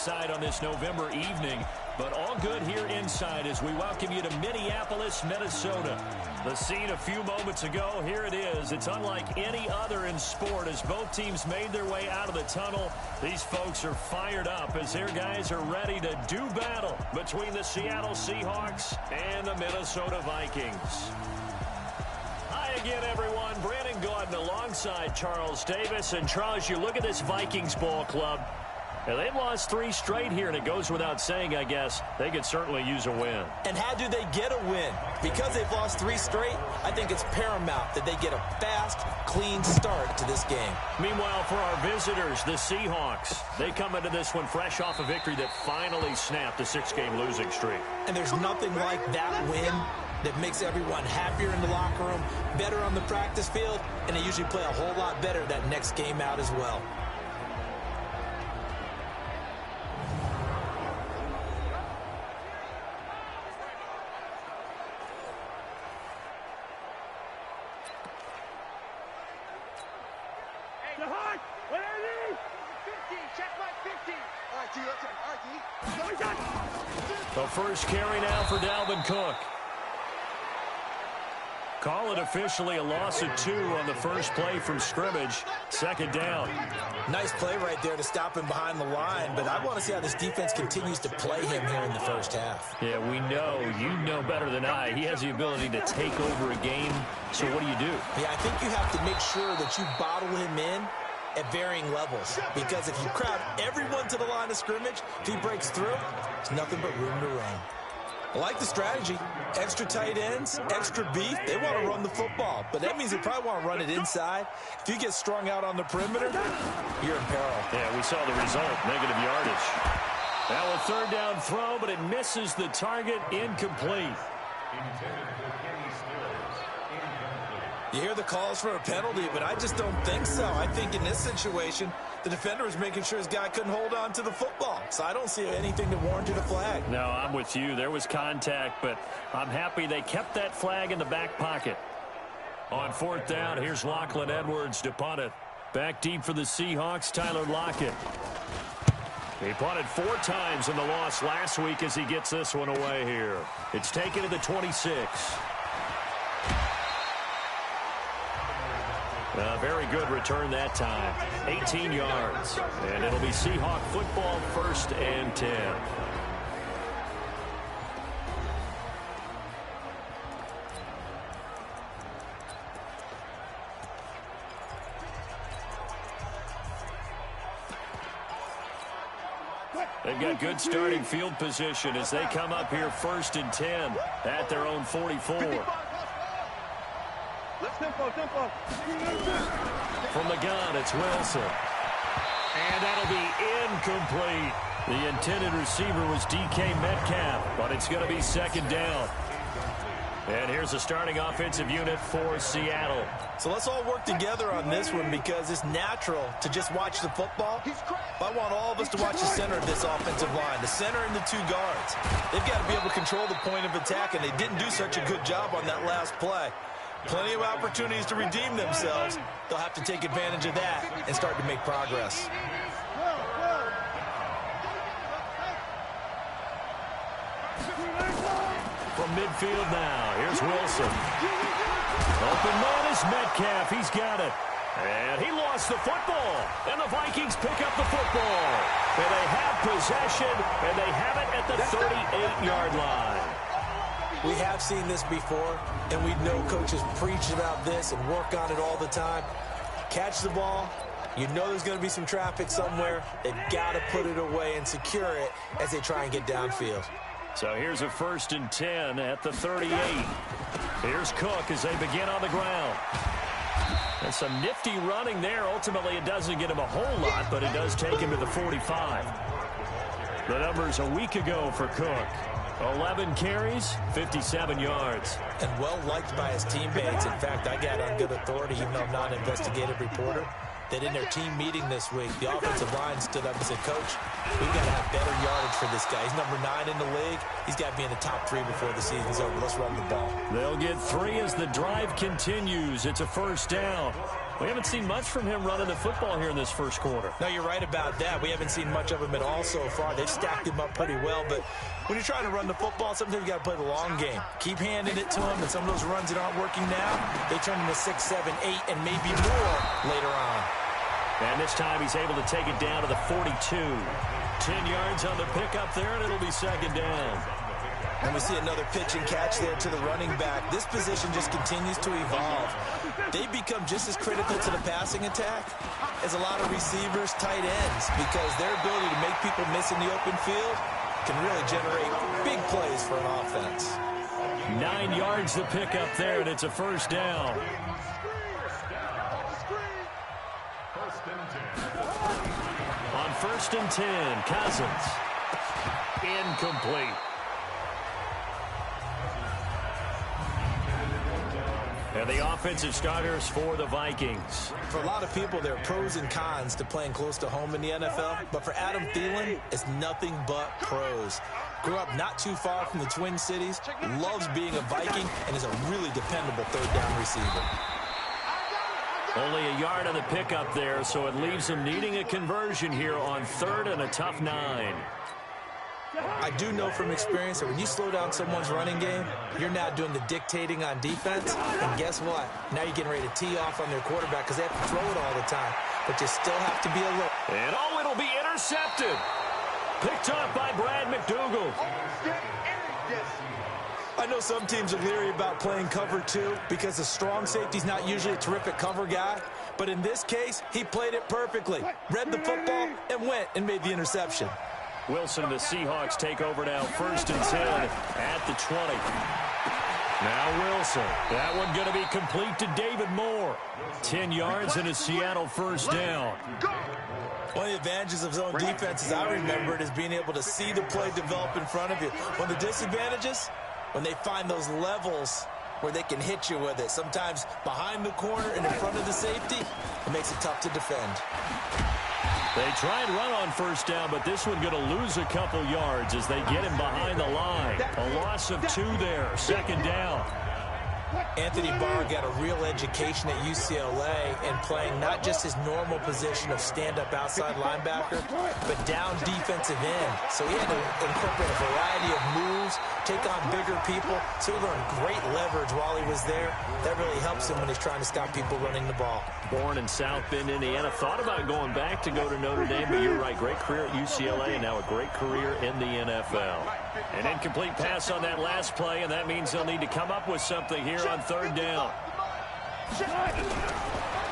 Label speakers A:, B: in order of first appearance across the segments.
A: outside on this November evening, but all good here inside as we welcome you to Minneapolis, Minnesota. The scene a few moments ago, here it is. It's unlike any other in sport as both teams made their way out of the tunnel. These folks are fired up as their guys are ready to do battle between the Seattle Seahawks and the Minnesota Vikings. Hi again, everyone. Brandon Gaudin alongside Charles Davis. And Charles, you look at this Vikings ball club. Now, they've lost 3 straight here, and it goes without saying, I guess, they could certainly use a win.
B: And how do they get a win? Because they've lost 3 straight, I think it's paramount that they get a fast, clean start to this game.
A: Meanwhile, for our visitors, the Seahawks, they come into this one fresh off a victory that finally snapped a 6-game losing streak.
B: And there's nothing like that win that makes everyone happier in the locker room, better on the practice field, and they usually play a whole lot better that next game out as well.
A: The first carry now for Dalvin Cook. Call it officially a loss of 2 on the first play from scrimmage. 2nd down.
B: Nice play right there to stop him behind the line, but I want to see how this defense continues to play him here in the first half.
A: Yeah, we know. You know better than I. He has the ability to take over a game. So what do you do?
B: Yeah, I think you have to make sure that you bottle him in at varying levels, because if you crowd everyone to the line of scrimmage, if he breaks through, there's nothing but room to run. I like the strategy. Extra tight ends, extra beef. They want to run the football, but that means they probably want to run it inside. If you get strung out on the perimeter, you're in peril.
A: Yeah, we saw the result, negative yardage. Now a 3rd down throw, but it misses the target, incomplete.
B: You hear the calls for a penalty, but I just don't think so. I think in this situation, the defender was making sure his guy couldn't hold on to the football. So I don't see anything that warranted a flag.
A: No, I'm with you. There was contact, but I'm happy they kept that flag in the back pocket. On 4th down, here's Lachlan Edwards to punt it. Back deep for the Seahawks, Tyler Lockett. He punted 4 times in the loss last week as he gets this one away here. It's taken to the 26. A very good return that time. 18 yards. And it'll be Seahawk football, 1st and 10. They've got good starting field position as they come up here 1st and 10 at their own 44. From the gun, it's Wilson. And that'll be incomplete. The intended receiver was DK Metcalf, but it's going to be 2nd down. And here's the starting offensive unit for Seattle.
B: So let's all work together on this one because it's natural to just watch the football. But I want all of us to watch the center of this offensive line, the center and the 2 guards. They've got to be able to control the point of attack, and they didn't do such a good job on that last play. Plenty of opportunities to redeem themselves. They'll have to take advantage of that and start to make progress.
A: From midfield now, here's Wilson. Open man is Metcalf. He's got it. And he lost the football. And the Vikings pick up the football. And they have possession, and they have it at the 38-yard line.
B: We have seen this before, and we know coaches preach about this and work on it all the time. Catch the ball. You know there's going to be some traffic somewhere. They've got to put it away and secure it as they try and get downfield.
A: So here's a 1st and 10 at the 38. Here's Cook as they begin on the ground. And some nifty running there. Ultimately, it doesn't get him a whole lot, but it does take him to the 45. The numbers a week ago for Cook. 11 carries, 57 yards.
B: And well-liked by his teammates. In fact, I got on good authority, even though I'm not an investigative reporter, that in their team meeting this week, the offensive line stood up and said, Coach, we've got to have better yardage for this guy. He's number 9 in the league. He's got to be in the top 3 before the season's over. Let's run the ball.
A: They'll get 3 as the drive continues. It's a 1st down. We haven't seen much from him running the football here in this first quarter.
B: No, you're right about that. We haven't seen much of him at all so far. They've stacked him up pretty well, but when you're trying to run the football, sometimes you got to play the long game. Keep handing it to him, and some of those runs that aren't working now, they turn into 6, 7, 8, and maybe more later on.
A: And this time he's able to take it down to the 42. 10 yards on the pickup there, and it'll be second down.
B: And we see another pitch and catch there to the running back. This position just continues to evolve. They become just as critical to the passing attack as a lot of receivers, tight ends, because their ability to make people miss in the open field can really generate big plays for an offense.
A: 9 yards the pickup there, and it's a first down. On 1st and 10, Cousins. Incomplete. And the offensive starters for the Vikings.
B: For a lot of people, there are pros and cons to playing close to home in the NFL. But for Adam Thielen, it's nothing but pros. Grew up not too far from the Twin Cities, loves being a Viking, and is a really dependable third-down receiver.
A: Only a yard on the pickup there, so it leaves him needing a conversion here on 3rd and a tough 9.
B: I do know from experience that when you slow down someone's running game, you're now doing the dictating on defense. And guess what? Now you're getting ready to tee off on their quarterback because they have to throw it all the time. But you still have to be alert.
A: And it'll be intercepted. Picked up by Brad McDougal.
B: I know some teams are leery about playing cover 2 because the strong safety's not usually a terrific cover guy. But in this case, he played it perfectly. Read the football and went and made the interception.
A: Wilson, the Seahawks take over now, 1st and 10 at the 20. Now Wilson. That one going to be complete to David Moore. 10 yards and a Seattle first down.
B: One of the advantages of zone defense, as I remember it, is being able to see the play develop in front of you. One of the disadvantages, when they find those levels where they can hit you with it. Sometimes behind the corner and in front of the safety, it makes it tough to defend.
A: They try and run on first down, but this one going to lose a couple yards as they get him behind the line. A loss of 2 there, 2nd down.
B: Anthony Barr got a real education at UCLA in playing not just his normal position of stand-up outside linebacker, but down defensive end. So he had to incorporate a variety of moves, take on bigger people. So he learned great leverage while he was there. That really helps him when he's trying to stop people running the ball.
A: Born in South Bend, Indiana. Thought about going back to go to Notre Dame, but you're right. Great career at UCLA and now a great career in the NFL. An incomplete pass on that last play, and that means they'll need to come up with something here on 3rd down.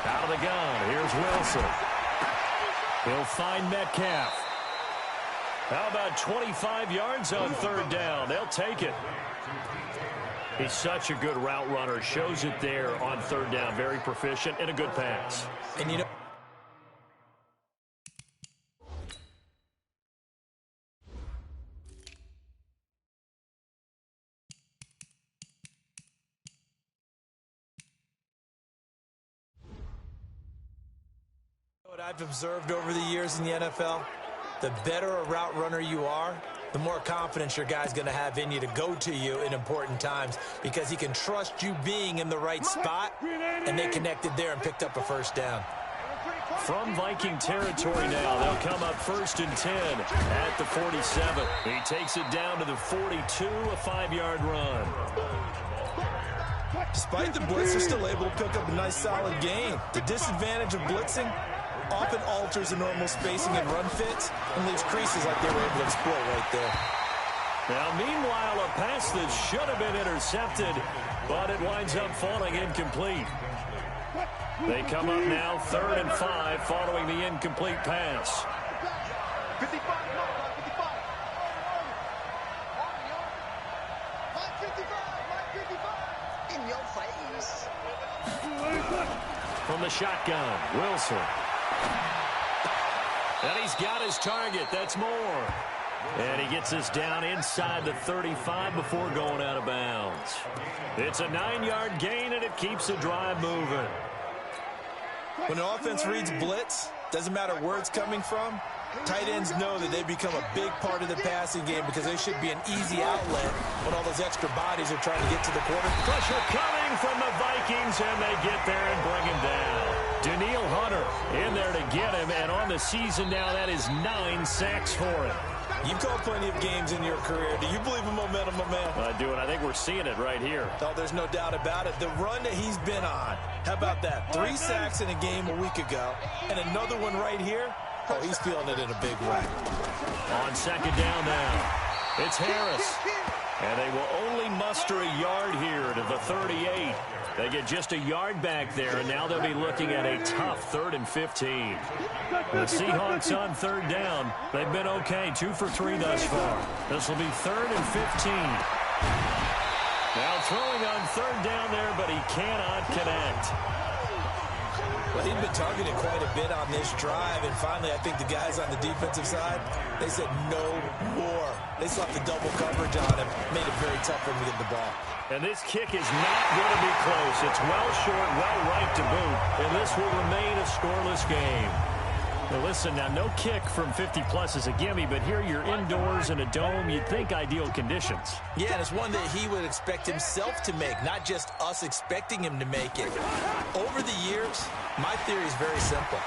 A: Out of the gun, here's Wilson. He'll find Metcalf. How about 25 yards on 3rd down? They'll take it. He's such a good route runner. Shows it there on 3rd down. Very proficient and a good pass.
B: And you know, what I've observed over the years in the NFL, the better a route runner you are, the more confidence your guy's going to have in you to go to you in important times because he can trust you being in the right spot, and they connected there and picked up a first down.
A: From Viking territory now, they'll come up 1st and 10 at the 47. He takes it down to the 42, a 5-yard run.
B: Despite the blitz, they're still able to pick up a nice solid gain. The disadvantage of blitzing often alters the normal spacing and run fits and leaves creases like they were able to exploit right there.
A: Now, meanwhile, a pass that should have been intercepted, but it winds up falling incomplete. They come up now 3rd and 5 following the incomplete pass.
C: In your face.
A: From the shotgun, Wilson. And he's got his target. That's Moore. And he gets us down inside the 35 before going out of bounds. It's a 9-yard gain, and it keeps the drive moving.
B: When an offense reads blitz, doesn't matter where it's coming from, tight ends know that they become a big part of the passing game because they should be an easy outlet when all those extra bodies are trying to get to the quarterback.
A: Pressure coming from the Vikings, and they get there and bring him down. Daniil Hunter in there to get him, and on the season now, that is 9 sacks for him.
B: You've called plenty of games in your career. Do you believe in momentum, my man?
A: I do, and I think we're seeing it right here.
B: Oh, there's no doubt about it. The run that he's been on. How about that? 3 sacks in a game a week ago, and another one right here. Oh, he's feeling it in a big way.
A: On second down now, it's Harris. And they will only muster a yard here to the 38. They get just a yard back there, and now they'll be looking at a tough 3rd and 15. The Seahawks on 3rd down. They've been okay, 2 for 3 thus far. This will be 3rd and 15. Now throwing on 3rd down there, but he cannot connect.
B: Well, he'd been targeted quite a bit on this drive, and finally I think the guys on the defensive side, they said no more. They slapped the double coverage on him, made it very tough for him to get the ball.
A: And this kick is not going to be close. It's well short, well right to boot, and this will remain a scoreless game. Now listen, now no kick from 50-plus is a gimme, but here you're indoors in a dome. You'd think ideal conditions.
B: Yeah, and it's one that he would expect himself to make, not just us expecting him to make it. Over the years, my theory is very simple.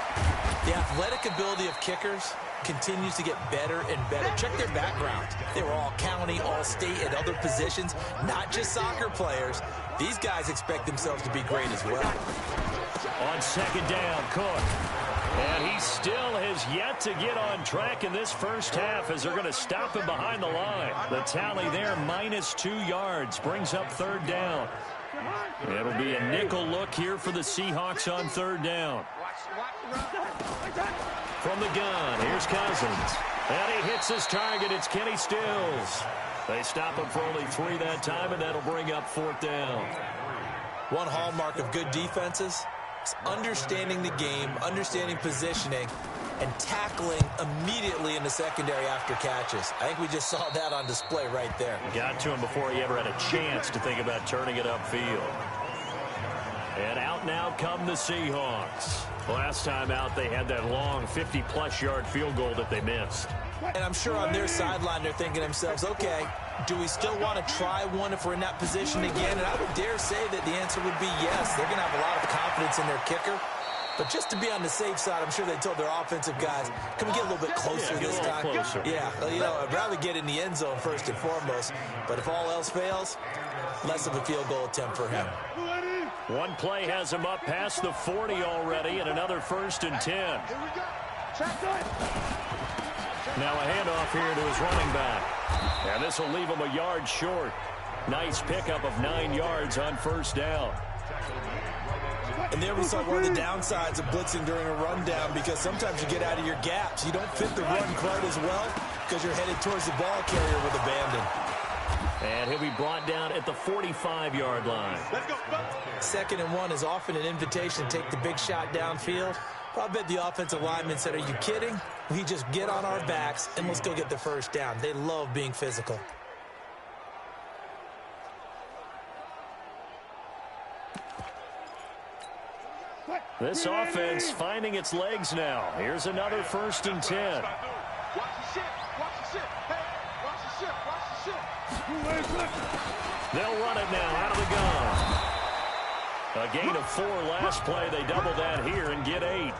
B: The athletic ability of kickers continues to get better and better. Check their background. They were all county, all state, and other positions, not just soccer players. These guys expect themselves to be great as well.
A: On second down, Cook. And he still has yet to get on track in this first half as they're going to stop him behind the line. The tally there, -2 yards, brings up 3rd down. It'll be a nickel look here for the Seahawks on 3rd down. From the gun, here's Cousins. And he hits his target. It's Kenny Stills. They stop him for only 3 that time, and that'll bring up 4th down.
B: One hallmark of good defenses is understanding the game, understanding positioning, and tackling immediately in the secondary after catches. I think we just saw that on display right there.
A: Got to him before he ever had a chance to think about turning it upfield. And out now come the Seahawks. Last time out, they had that long 50-plus yard field goal that they missed.
B: And I'm sure on their sideline, they're thinking to themselves, okay, do we still want to try one if we're in that position again? And I would dare say that the answer would be yes. They're going to have a lot of confidence in their kicker. But just to be on the safe side, I'm sure they told their offensive guys, can we get a little bit closer this time?
A: Closer.
B: Yeah, you know, I'd rather get in the end zone first and foremost. But if all else fails, less of a field goal attempt for him.
A: One play has him up past the 40 already, and another 1st and 10. Now a handoff here to his running back. And this will leave him a yard short. Nice pickup of 9 yards on 1st down.
B: And there we saw one of the downsides of blitzing during a rundown, because sometimes you get out of your gaps. You don't fit the run quite as well because you're headed towards the ball carrier with abandon.
A: And he'll be brought down at the 45-yard line.
B: 2nd and 1 is often an invitation to take the big shot downfield. But I bet the offensive lineman said, are you kidding? We just get on our backs and let's go get the 1st down. They love being physical.
A: This offense finding its legs now. Here's another 1st and 10. They'll run it now out of the gun. A gain of 4 last play. They double that here and get 8.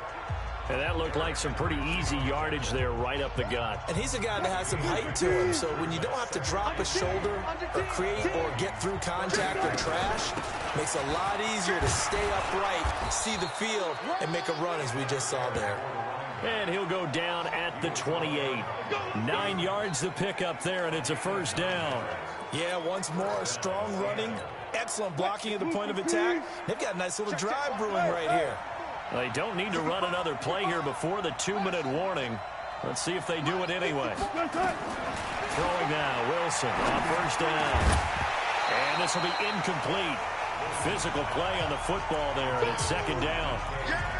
A: And that looked like some pretty easy yardage there right up the gut.
B: And he's a guy that has some height to him, so when you don't have to drop a shoulder or create or get through contact or trash, makes it a lot easier to stay upright, see the field, and make a run as we just saw there.
A: And he'll go down at the 28. 9 yards to pick up there, and it's a 1st down.
B: Yeah, once more, strong running, excellent blocking at the point of attack. They've got a nice little drive brewing right here.
A: They don't need to run another play here before the 2-minute warning. Let's see if they do it anyway. Throwing now, Wilson on 1st down. And this will be incomplete. Physical play on the football there, and it's 2nd down.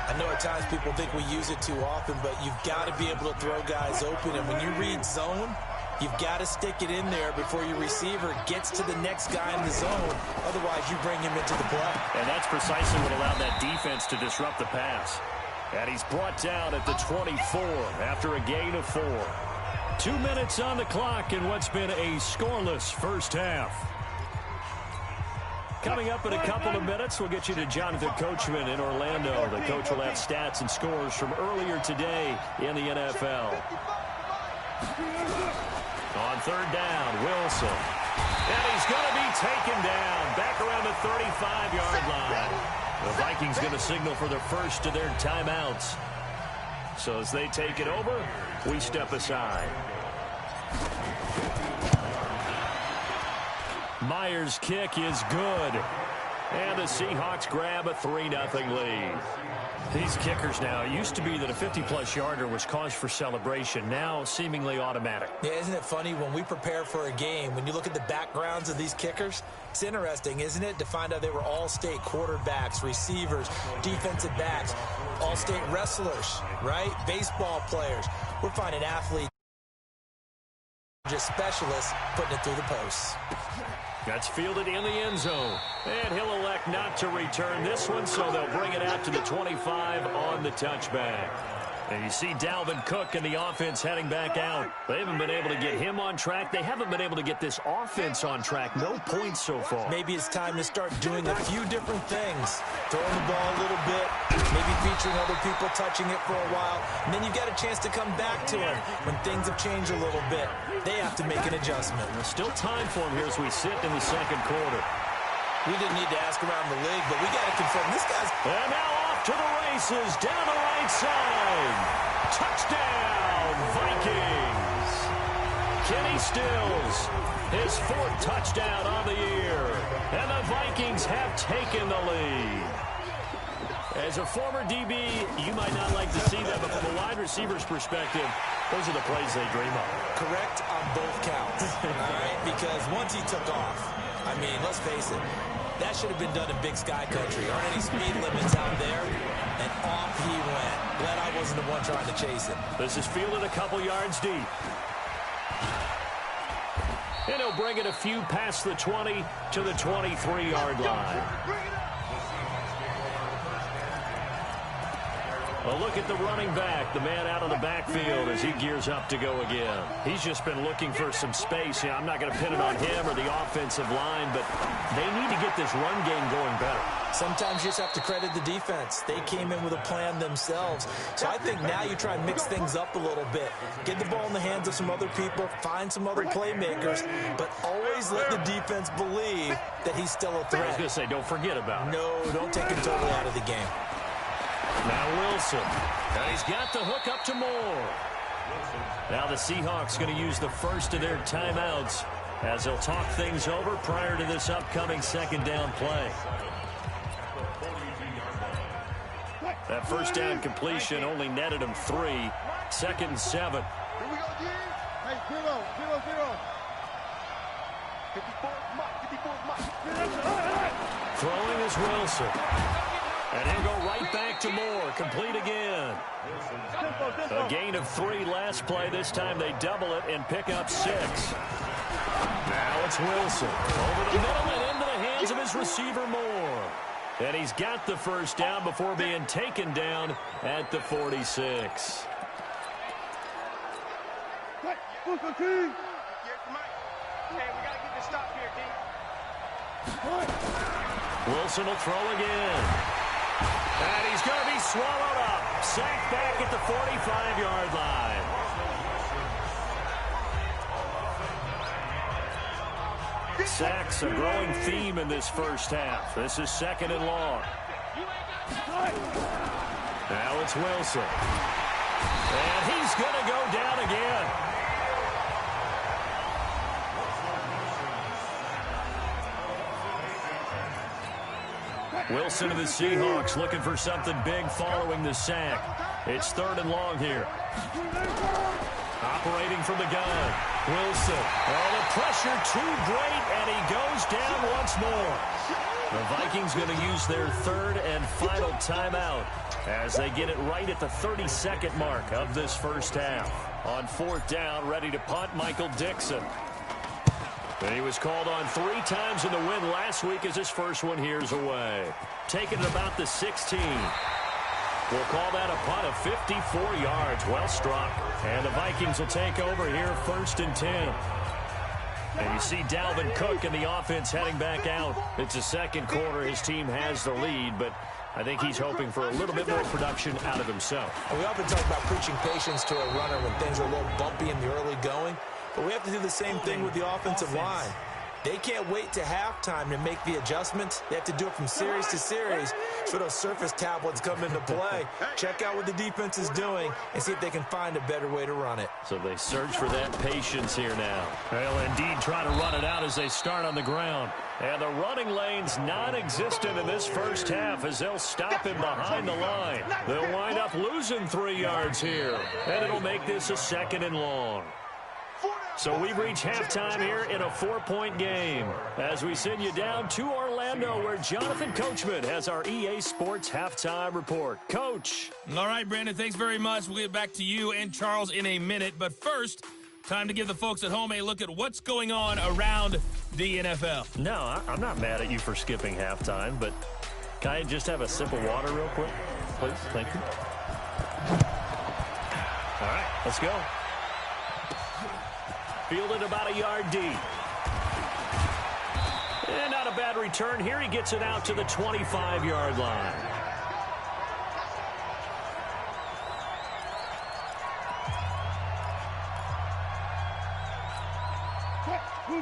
B: I know at times people think we use it too often, but you've got to be able to throw guys open. And when you read zone, you've got to stick it in there before your receiver gets to the next guy in the zone. Otherwise, you bring him into the play.
A: And that's precisely what allowed that defense to disrupt the pass. And he's brought down at the 24 after a gain of 4. 2 minutes on the clock in what's been a scoreless first half. Coming up in a couple of minutes, we'll get you to Jonathan Coachman in Orlando. The coach will have stats and scores from earlier today in the NFL. On third down, Wilson. And he's going to be taken down back around the 35-yard line. The Vikings going to signal for their first of their timeouts. So as they take it over, we step aside. Myers' kick is good. And the Seahawks grab a 3-0 lead. These kickers now, it used to be that a 50-plus yarder was cause for celebration. Now seemingly automatic.
B: Yeah, isn't it funny when we prepare for a game, when you look at the backgrounds of these kickers, it's interesting, isn't it, to find out they were all-state quarterbacks, receivers, defensive backs, all-state wrestlers, right? Baseball players. We're finding athletes, just specialists, putting it through the posts.
A: That's fielded in the end zone. And he'll elect not to return this one, so they'll bring it out to the 25 on the touchback. And you see Dalvin Cook and the offense heading back out. They haven't been able to get him on track. They haven't been able to get this offense on track. No points so far.
B: Maybe it's time to start doing a few different things. Throwing the ball a little bit, maybe featuring other people touching it for a while, and then you get a chance to come back to it when things have changed a little bit. They have to make an adjustment.
A: There's still time for him here as we sit in the second quarter.
B: We didn't need to ask around the league, but we got to confirm this guy's...
A: And now off to the races, down the right side. Touchdown, Vikings. Kenny Stills, his 4th touchdown on the year. And the Vikings have taken the lead. As a former DB, you might not like to see that, but from a wide receiver's perspective, those are the plays they dream of.
B: Correct on both counts, all right? Because once he took off, I mean, let's face it, that should have been done in Big Sky Country. Aren't any speed limits out there? And off he went. Glad I wasn't the one trying to chase him.
A: This is fielded a couple yards deep. And he'll bring it a few past the 20 to the 23-yard line. A look at the running back, the man out of the backfield as he gears up to go again. He's just been looking for some space. Yeah, I'm not going to pin it on him or the offensive line, but they need to get this run game going better.
B: Sometimes you just have to credit the defense. They came in with a plan themselves. So I think now you try and mix things up a little bit. Get the ball in the hands of some other people, find some other playmakers, but always let the defense believe that he's still a threat.
A: I was going to say, don't forget about it.
B: No, don't take him totally out of the game.
A: Now Wilson, and he's got the hook up to Moore. Now the Seahawks going to use the first of their timeouts as they'll talk things over prior to this upcoming second down play. That first down completion only netted him 3. 2nd and 7.
C: Here we go, G. Hey, 0-0-0. 54
A: Throwing is Wilson. And he'll go right back to Moore. Complete again. A gain of 3 last play. This time they double it and pick up 6. Now it's Wilson. Over the middle and into the hands of his receiver Moore. And he's got the first down before being taken down at the 46. Wilson will throw again. And he's going to be swallowed up. Sacked back at the 45-yard line. Sacks, a growing theme in this first half. This is 2nd and long. Now it's Wilson. And he's going to go down again. Wilson of the Seahawks looking for something big following the sack. It's 3rd and long here. Operating from the gun. Wilson. Oh, the pressure too great, and he goes down once more. The Vikings going to use their 3rd and final timeout as they get it right at the 32nd mark of this first half. On 4th down, ready to punt, Michael Dixon. And he was called on 3 times in the win last week as his first one here's away. Taking it about the 16. We'll call that a punt of 54 yards. Well struck. And the Vikings will take over here 1st and 10. And you see Dalvin Cook and the offense heading back out. It's the second quarter. His team has the lead, but I think he's hoping for a little bit more production out of himself.
B: And we often talk about preaching patience to a runner when things are a little bumpy in the early going, but we have to do the same thing with the offensive line. They can't wait to halftime to make the adjustments. They have to do it from series to series so those surface tablets come into play. Check out what the defense is doing and see if they can find a better way to run it.
A: So they search for that patience here now. They'll indeed try to run it out as they start on the ground. And the running lane's non-existent in this first half as they'll stop him behind the line. They'll wind up losing 3 yards here. And it'll make this a 2nd and long. So we've reached halftime here in a 4-point game as we send you down to Orlando where Jonathan Coachman has our EA Sports halftime report. Coach.
D: All right, Brandon, thanks very much. We'll get back to you and Charles in a minute. But first, time to give the folks at home a look at what's going on around the NFL.
A: No, I'm not mad at you for skipping halftime, but can I just have a sip of water real quick, please? Thank you. All right, let's go. Fielded about a yard deep. And not a bad return here. He gets it out to the 25-yard line.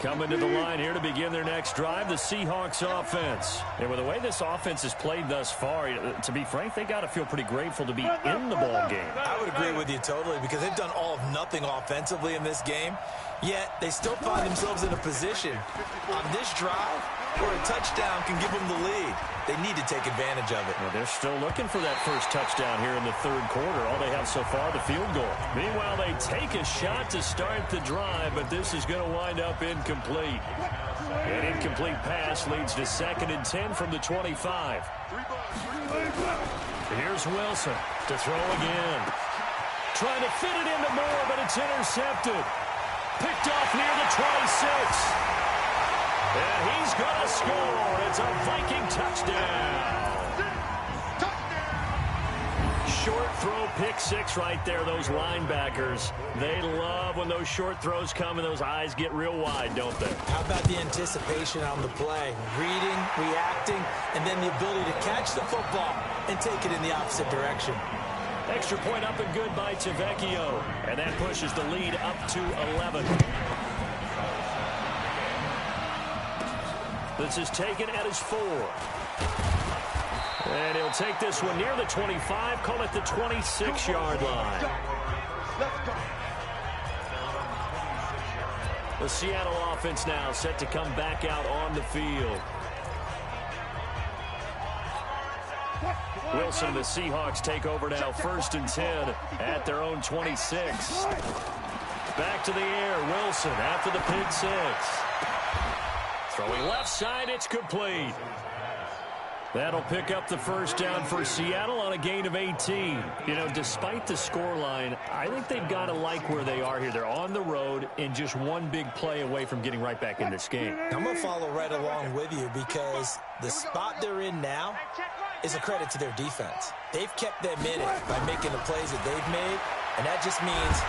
A: Coming to the line here to begin their next drive, the Seahawks offense. And with the way this offense has played thus far, to be frank, they got to feel pretty grateful to be in the ball game.
B: I would agree with you totally because they've done all of nothing offensively in this game, yet they still find themselves in a position on this drive where a touchdown can give them the lead. They need to take advantage of it.
A: Well, they're still looking for that first touchdown here in the third quarter. All they have so far, the field goal. Meanwhile, they take a shot to start the drive, but this is going to wind up incomplete. An incomplete pass leads to 2nd and 10 from the 25. Here's Wilson to throw again. Trying to fit it into Moore, but it's intercepted. Picked off near the 26. And he's going to score. It's a Viking touchdown. Short throw, pick 6 right there. Those linebackers, they love when those short throws come and those eyes get real wide, don't they?
B: How about the anticipation on the play? Reading, reacting, and then the ability to catch the football and take it in the opposite direction.
A: Extra point up and good by Tavecchio. And that pushes the lead up to 11. This is taken at his 4. And he'll take this one near the 25, call it the 26-yard line. The Seattle offense now set to come back out on the field. Wilson and the Seahawks take over now, 1st and 10 at their own 26. Back to the air, Wilson after the pick 6. Throwing left side, it's complete. That'll pick up the first down for Seattle on a gain of 18. You know, despite the scoreline, I think they've got to like where they are here. They're on the road and just one big play away from getting right back in this game.
B: I'm going to follow right along with you because the spot they're in now is a credit to their defense. They've kept them in it by making the plays that they've made, and that just means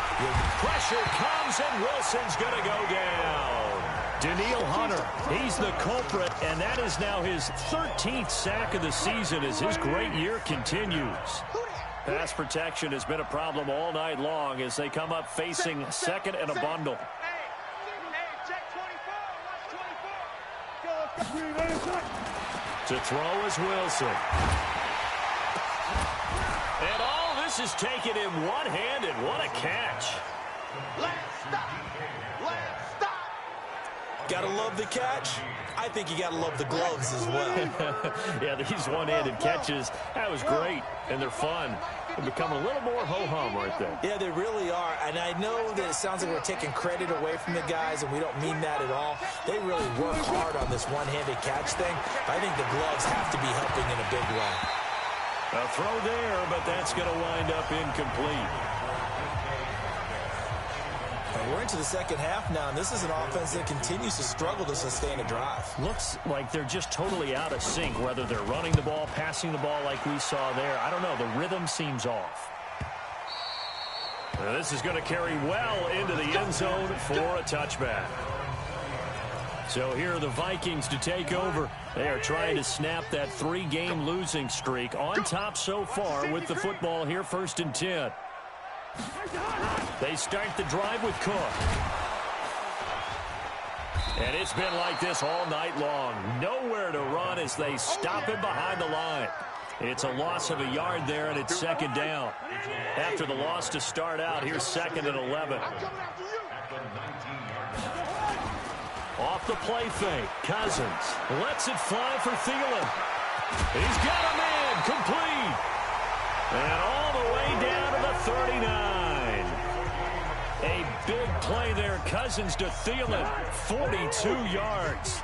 A: pressure comes and Wilson's going to go down. Daniil Hunter, he's the culprit, and that is now his 13th sack of the season as his great year continues. Pass protection has been a problem all night long as they come up facing 2nd and a bundle. To throw is Wilson. And all this is taken in one-handed. What a catch.
B: Gotta love the catch. I think you gotta love the gloves as well.
A: Yeah, these one-handed catches, that was great, and they're fun. They're becoming a little more ho-hum right there.
B: Yeah, they really are, and I know that it sounds like we're taking credit away from the guys, and we don't mean that at all. They really work hard on this one-handed catch thing. I think the gloves have to be helping in a big way.
A: A throw there, but that's going to wind up incomplete.
B: We're into the second half now, and this is an offense that continues to struggle to sustain a drive.
A: Looks like they're just totally out of sync, whether they're running the ball, passing the ball like we saw there. I don't know. The rhythm seems off. This is going to carry well into the end zone for a touchback. So here are the Vikings to take over. They are trying to snap that 3-game losing streak. On top so far with the football here, 1st and 10. They start the drive with Cook. And it's been like this all night long. Nowhere to run as they stop him behind the line. It's a loss of a yard there, and it's 2nd down. After the loss to start out, here's 2nd and 11. Off the play fake, Cousins lets it fly for Thielen. He's got a man, complete. And all the way down to the 39. A big play there, Cousins to Thielen, 42 yards.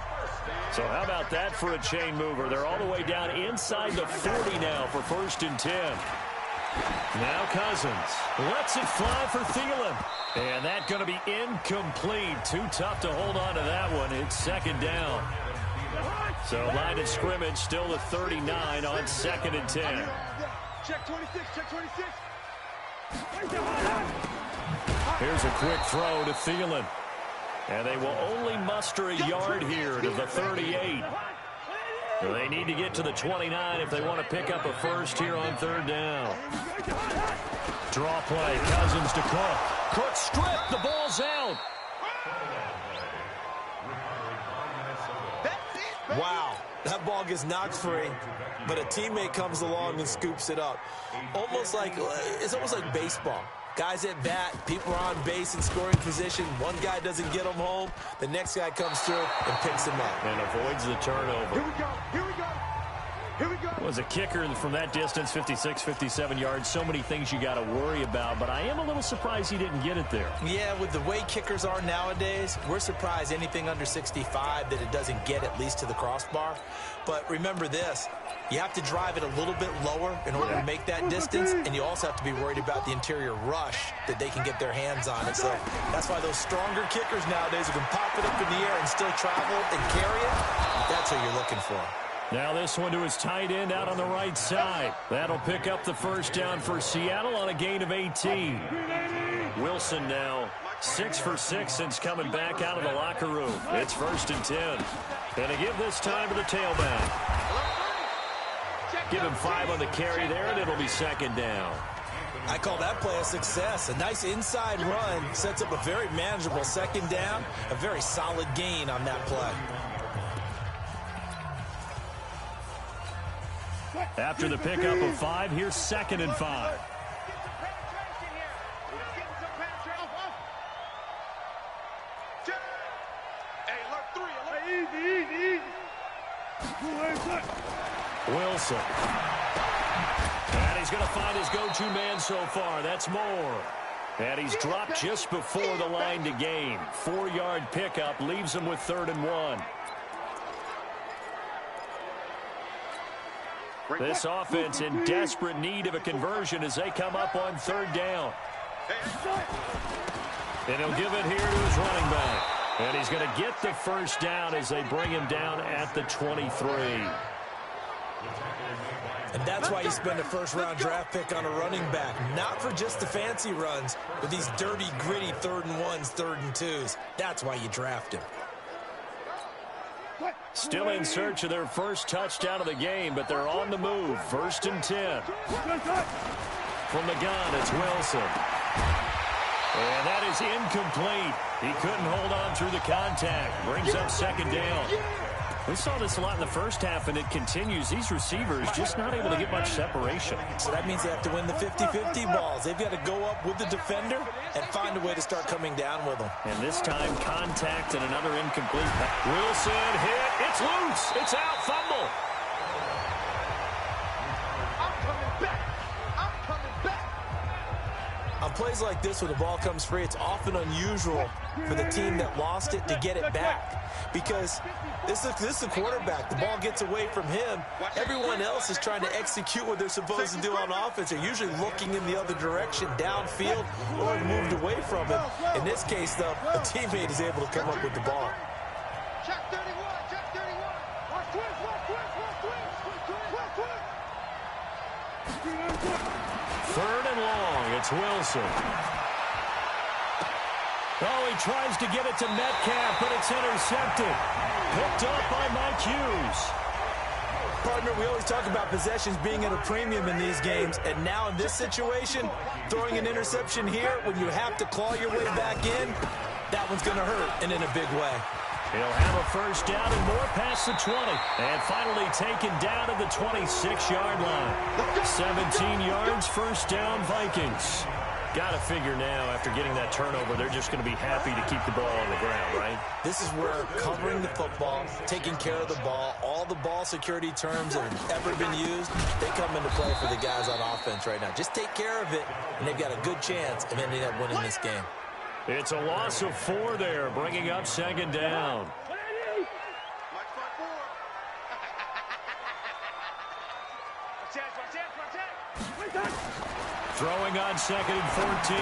A: So how about that for a chain mover? They're all the way down inside the 40 now for 1st and 10. Now Cousins lets it fly for Thielen. And that's going to be incomplete. Too tough to hold on to that one. It's 2nd down. So line of scrimmage still the 39 on 2nd and 10.
C: Check 26, check 26.
A: Here's a quick throw to Thielen. And they will only muster a yard here to the 38. They need to get to the 29 if they want to pick up a first here on 3rd down. Draw play, Cousins to Cook. Cook stripped, the ball's out.
B: Wow, that ball gets knocked free, but a teammate comes along and scoops it up. It's almost like baseball. Guys at bat, people are on base in scoring position. One guy doesn't get them home. The next guy comes through and picks him up.
A: And avoids the turnover.
C: Here we go, here we go. Here we go.
A: Was a kicker from that distance, 56, 57 yards. So many things you got to worry about, but I am a little surprised he didn't get it there.
B: Yeah, with the way kickers are nowadays, we're surprised anything under 65 that it doesn't get at least to the crossbar. But remember this, you have to drive it a little bit lower in order to make that distance, and you also have to be worried about the interior rush that they can get their hands on it. So that's why those stronger kickers nowadays who can pop it up in the air and still travel and carry it, that's what you're looking for.
A: Now this one to his tight end out on the right side. That'll pick up the 1st down for Seattle on a gain of 18. Wilson now 6 for 6 since coming back out of the locker room. It's 1st and 10. And to give this time to the tailback. Give him 5 on the carry there, and it'll be 2nd down.
B: I call that play a success. A nice inside run sets up a very manageable 2nd down, a very solid gain on that play.
A: After the pickup of 5, here's 2nd and 5. Wilson. And he's going to find his go-to man so far. That's Moore. And he's dropped just before the line to gain. 4-yard pickup leaves him with 3rd and 1. This offense in desperate need of a conversion as they come up on 3rd down. And he'll give it here to his running back. And he's going to get the 1st down as they bring him down at the 23.
B: And that's why you spend a 1st-round draft pick on a running back. Not for just the fancy runs, but these dirty, gritty 3rd and 1s, 3rd and 2s. That's why you draft him.
A: Still in search of their 1st touchdown of the game, but they're on the move. 1st and 10. From the gun, it's Wilson. And that is incomplete. He couldn't hold on through the contact. Brings up 2nd down. We saw this a lot in the first half, and it continues. These receivers just not able to get much separation.
B: So that means they have to win the 50-50 balls. They've got to go up with the defender and find a way to start coming down with them.
A: And this time, contact and another incomplete. Wilson hit. It's loose. It's out. Fumble.
C: I'm coming back. I'm coming back.
B: On plays like this, when the ball comes free, it's often unusual for the team that lost it to get it back. Because this is the quarterback. The ball gets away from him. Everyone else is trying to execute what they're supposed to do on offense. They're usually looking in the other direction, downfield, or moved away from it. In this case, though, a teammate is able to come up with the ball.
C: Check 31, check 31. Watch twist, watch twist, watch twist.
A: 3rd and long. It's Wilson. Oh, he tries to get it to Metcalf, but it's intercepted. Picked up by Mike Hughes.
B: Partner, we always talk about possessions being at a premium in these games, and now in this situation, throwing an interception here when you have to claw your way back in, that one's going to hurt, and in a big way.
A: He'll have a first down and more past the 20. And finally taken down at the 26-yard line. 17 yards, first down, Vikings. Got to figure now, after getting that turnover, they're just going to be happy to keep the ball on the ground, right?
B: This is where covering the football, taking care of the ball, all the ball security terms that have ever been used, they come into play for the guys on offense right now. Just take care of it, and they've got a good chance of ending up winning this game.
A: It's a loss of 4 there, bringing up second down. Throwing on second and 14.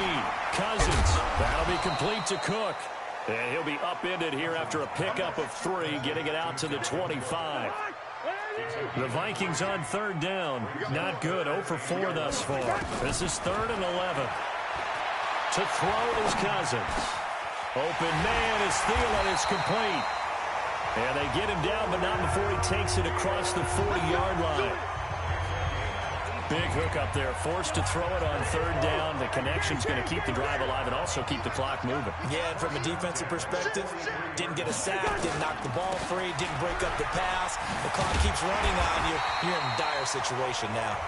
A: Cousins. That'll be complete to Cook. And he'll be upended here after a pickup of 3, getting it out to the 25. The Vikings on third down. Not good. 0 for 4 thus far. This is 3rd and 11. To throw is Cousins. Open man is Thielen. It's complete. And they get him down, but not before he takes it across the 40-yard line. Big hook up there, forced to throw it on third down. The connection's going to keep the drive alive and also keep the clock moving.
B: Yeah, and from a defensive perspective, didn't get a sack, didn't knock the ball free, didn't break up the pass. The clock keeps running on you. You're in a dire situation now.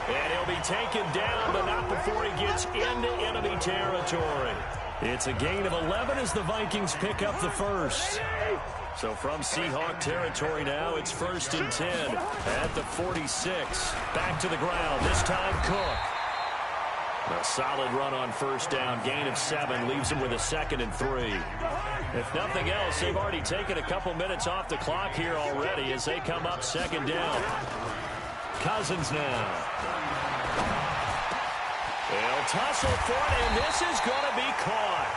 A: And he'll be taken down, but not before he gets into enemy territory. It's a gain of 11 as the Vikings pick up the first. So from Seahawk territory now, it's 1st and 10 at the 46. Back to the ground, this time Cook. A solid run on first down, gain of 7, leaves him with a 2nd and 3. If nothing else, they've already taken a couple minutes off the clock here already as they come up 2nd down. Cousins now. They'll tussle for it, and this is going to be caught.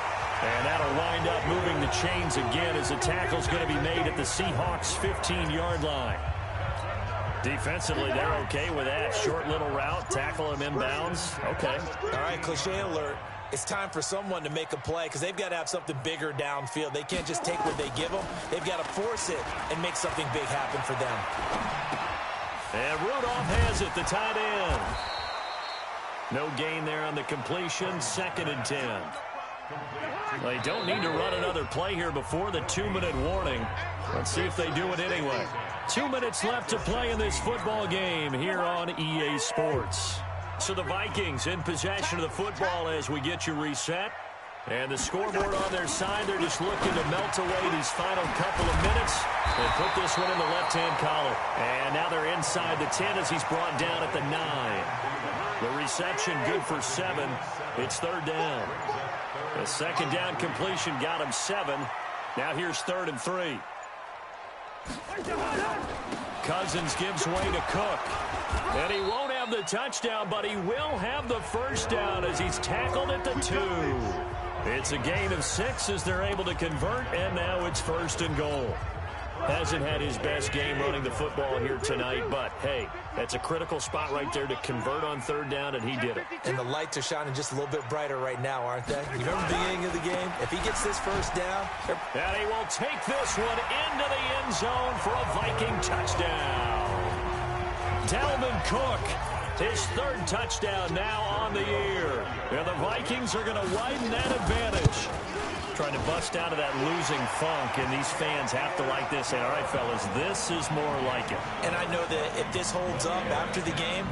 A: And that'll wind up moving the chains again as the tackle's going to be made at the Seahawks' 15-yard line. Defensively, they're okay with that. Short little route, tackle him inbounds. Okay.
B: All right, cliche alert. It's time for someone to make a play because they've got to have something bigger downfield. They can't just take what they give them. They've got to force it and make something big happen for them.
A: And Rudolph has it, the tight end. No gain there on the completion, 2nd and 10. They don't need to run another play here before the 2-minute warning. Let's see if they do it anyway. 2 minutes left to play in this football game here on EA Sports. So the Vikings in possession of the football as we get you reset. And the scoreboard on their side, they're just looking to melt away these final couple of minutes and put this one in the left-hand column. And now they're inside the 10 as he's brought down at the 9. The reception good for 7. It's 3rd down. The 2nd down completion got him 7. Now here's 3rd and 3. Cousins gives way to Cook. And he won't have the touchdown, but he will have the first down as he's tackled at the 2. It's a gain of 6 as they're able to convert, and now it's 1st and goal. Hasn't had his best game running the football here tonight, but, hey, that's a critical spot right there to convert on 3rd down, and he did it.
B: And the lights are shining just a little bit brighter right now, aren't they? You remember the beginning of the game? If he gets this first down...
A: And he will take this one into the end zone for a Viking touchdown. Dalvin Cook, his 3rd touchdown now on the year. And the Vikings are going to widen that advantage. Trying to bust out of that losing funk, and these fans have to like this. Say, all right, fellas, this is more like it.
B: And I know that if this holds up after the game,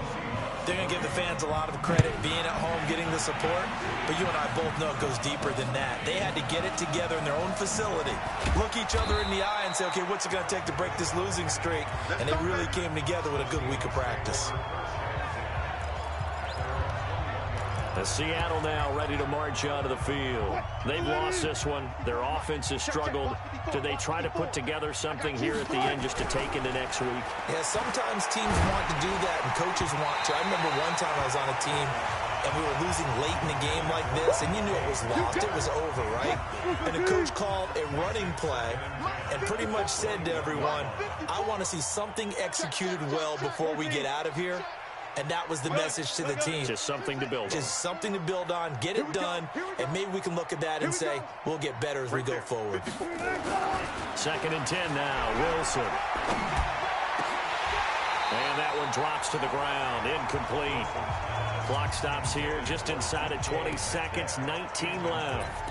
B: they're going to give the fans a lot of credit being at home, getting the support. But you and I both know it goes deeper than that. They had to get it together in their own facility, look each other in the eye and say, okay, what's it going to take to break this losing streak? And they really came together with a good week of practice.
A: As Seattle now ready to march onto the field. They've lost this one. Their offense has struggled. Do they try to put together something here at the end just to take into next week?
B: Yeah, sometimes teams want to do that and coaches want to. I remember one time I was on a team and we were losing late in a game like this, and you knew it was lost. It was over, right? And the coach called a running play and pretty much said to everyone, I want to see something executed well before we get out of here. And that was the message to the team.
A: Just something to build on.
B: Just something to build on, get it done, and maybe we can look at that and say, we'll get better as we go forward.
A: 2nd and 10 now, Wilson. And that one drops to the ground, incomplete. Clock stops here just inside of 20 seconds, 19 left.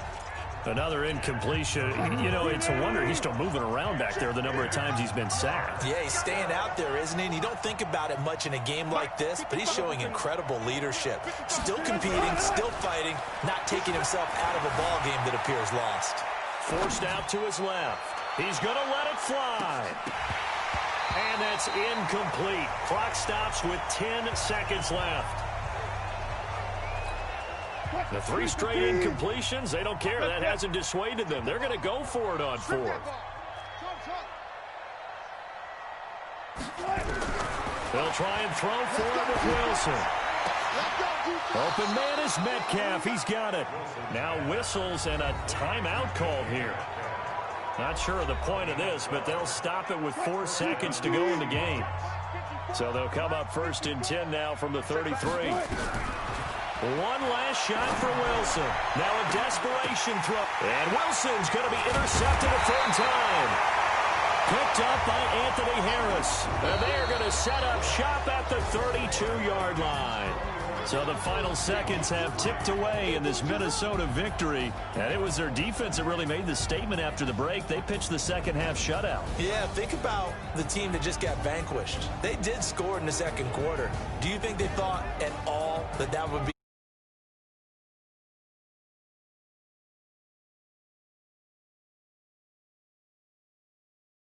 A: Another incompletion. You know, it's a wonder he's still moving around back there the number of times he's been sacked.
B: Yeah, he's staying out there, isn't he? And you don't think about it much in a game like this, but he's showing incredible leadership. Still competing, still fighting, not taking himself out of a ball game that appears lost.
A: Forced out to his left. He's going to let it fly. And that's incomplete. Clock stops with 10 seconds left. The 3 straight incompletions, they don't care. That hasn't dissuaded them. They're going to go for it on 4th. They'll try and throw for it with Wilson. Open man is Metcalf. He's got it. Now whistles and a timeout called here. Not sure of the point of this, but they'll stop it with 4 seconds to go in the game. So they'll come up 1st and 10 now from the 33. One last shot for Wilson. Now a desperation throw. And Wilson's going to be intercepted a 3rd time. Picked up by Anthony Harris. And they're going to set up shop at the 32-yard line. So the final seconds have ticked away in this Minnesota victory. And it was their defense that really made the statement after the break. They pitched the second half shutout.
B: Yeah, think about the team that just got vanquished. They did score in the 2nd quarter. Do you think they thought at all that that would be